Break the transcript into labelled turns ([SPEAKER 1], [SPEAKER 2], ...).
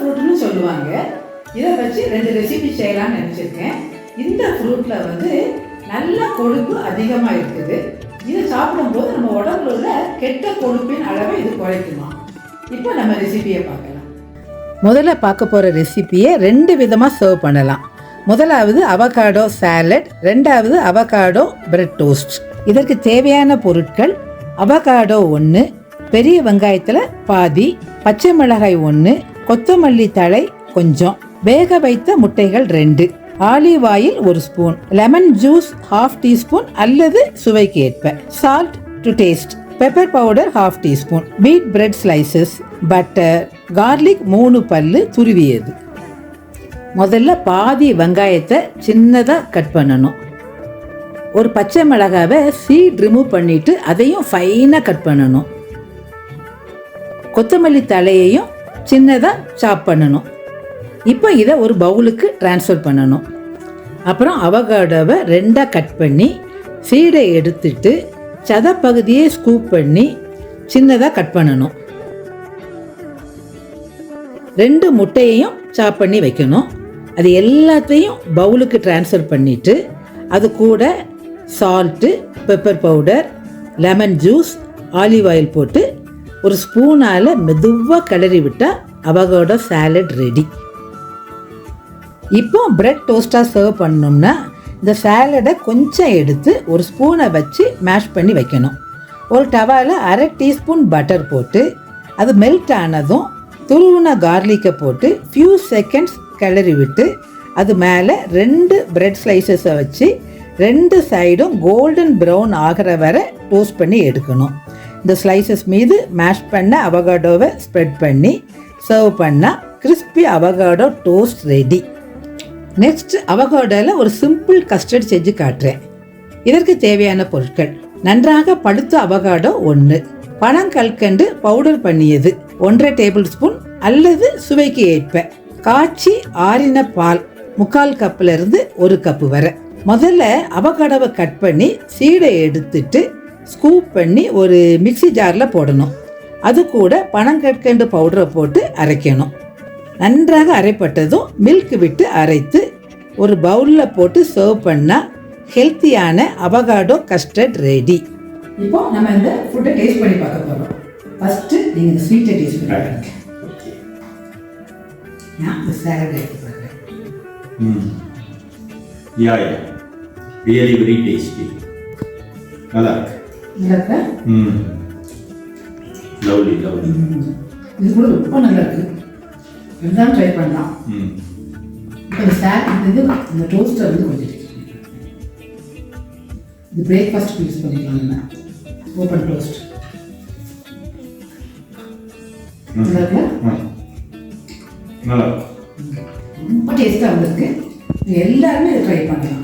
[SPEAKER 1] ஃப்ரூட்னு சொல்லுவாங்க. இதை வச்சு 2 ரெசிபி செய்யலாம்னு நினச்சிருக்கேன். இந்த ஃப்ரூட்டில் வந்து நல்ல கொழுப்பு அதிகமாக இருக்குது. இதை சாப்பிடும்போது நம்ம உடம்புல உள்ள கெட்ட கொழுப்பின் அளவை இது குறைக்குமா. இப்போ நம்ம ரெசிபியை பார்க்கலாம். முதல்ல பார்க்க போகிற ரெசிபியை 2 விதமாக சர்வ் பண்ணலாம். முதலாவது அவகாடோ சாலட், ரெண்டாவது அவகாடோ பிரெட் டோஸ்ட். இதற்கு தேவையான பொருட்கள்: அவகாடோ 1, பெரிய வெங்காயத்தில் பாதி, பச்சை மிளகாய் 1, கொத்தமல்லி தழை கொஞ்சம், வேக வைத்த முட்டைகள் 2, olive oil 1 spoon, lemon juice 1/2 teaspoon அல்லது சுவைக்கு ஏற்ப, salt to taste, pepper powder 1/2 teaspoon, wheat bread slices, butter, garlic 3 பல்லு துருவியது. முதல்ல பாதி வெங்காயத்தை சின்னதாக கட் பண்ணணும். ஒரு பச்சை மிளகாவை சீட் ரிமூவ் பண்ணிட்டு அதையும் ஃபைனாக கட் பண்ணணும். கொத்தமல்லி தலையையும் சின்னதாக சாப் பண்ணணும். இப்போ இதை ஒரு பவுலுக்கு ட்ரான்ஸ்ஃபர் பண்ணணும். அப்புறம் அவகாடோவை 2ஆக கட் பண்ணி சீடை எடுத்துட்டு சதப்பகுதியை ஸ்கூப் பண்ணி சின்னதாக கட் பண்ணணும். 2 முட்டையையும் சாப் பண்ணி வைக்கணும். அது எல்லாத்தையும் பவுலுக்கு ட்ரான்ஸ்ஃபர் பண்ணிவிட்டு அது கூட salt, pepper powder, lemon juice, olive oil போட்டு ஒரு ஸ்பூனால் மெதுவாக கிளறி விட்டால் அவகாடோ சாலட் ரெடி. இப்போ பிரெட் டோஸ்ட்டாக சர்வ் பண்ணோம்னா இந்த சாலடை கொஞ்சம் எடுத்து ஒரு ஸ்பூனை வச்சு மேஷ் பண்ணி வைக்கணும். ஒரு டவாவில் 1/2 டீஸ்பூன் பட்டர் போட்டு அது மெல்ட் ஆனதும் துருவின கார்லிக்கை போட்டு ஃபியூ செகண்ட்ஸ் கிளறி விட்டு அது மேலே 2 பிரெட் ஸ்லைசஸை வச்சு 2 சைடும் கோல்டன் ப்ரௌன் ஆகிற வரை டோஸ்ட் பண்ணி எடுக்கணும். இந்த ஸ்லைசஸ் மீது மேஷ் பண்ண அவகாடோவை ஸ்ப்ரெட் பண்ணி சர்வ் பண்ணால் crispy avocado toast ready. Next அவகாடோவில் ஒரு சிம்பிள் கஸ்டர்ட் செஞ்சு காட்டுறேன். இதற்கு தேவையான பொருட்கள்: நன்றாக பழுத்த அவகாடோ 1, பனங்கல்கண்டு பவுடர் பண்ணியது 1/2 டேபிள் ஸ்பூன் அல்லது சுவைக்கு ஏற்ப, காய்ச்சி ஆறின பால் 3/4 கப்பிலிருந்து 1 கப்பு வரை. முதல்ல அவகாடோவை கட் பண்ணி சீடை எடுத்துட்டு ஸ்கூப் பண்ணி ஒரு மிக்சி ஜாரில் போடணும். அது கூட பனங்கற்கண்டு பவுடரை போட்டு அரைக்கணும். நன்றாக அரைப்பட்டதும் மில்க் விட்டு அரைத்து ஒரு பவுலில் போட்டு சர்வ் பண்ணால் ஹெல்த்தியான அவகாடோ கஸ்டர்ட் ரெடி. இப்போ நம்ம இந்த ஃபுட்டை டேஸ்ட் பண்ணி பார்க்க போகிறோம். ஃபஸ்ட்டு நீங்கள் ஸ்வீட்டை டேஸ்ட் பண்ணி பாருங்க. நான் இந்த சாலட் எடுத்து பார்க்குறேன்.
[SPEAKER 2] Yeah. Really very tasty. நல்லா இருக்கு. Lovely.
[SPEAKER 1] இது கூட ரொம்ப நல்லா இருக்கு. இதுதான் ட்ரை பண்ணலாம். இப்போ இந்த சாலட் இந்த டோஸ்ட்டை வந்து கொஞ்சம் இது பிரேக்ஃபாஸ்ட் யூஸ் பண்ணிக்கலாம். ஓப்பன் டோஸ்ட் நல்லா இருக்கு.
[SPEAKER 2] நல்லா
[SPEAKER 1] ரொம்ப டேஸ்ட்டாக வந்திருக்கு. எல்லாருமே இதை ட்ரை பண்ணலாம்.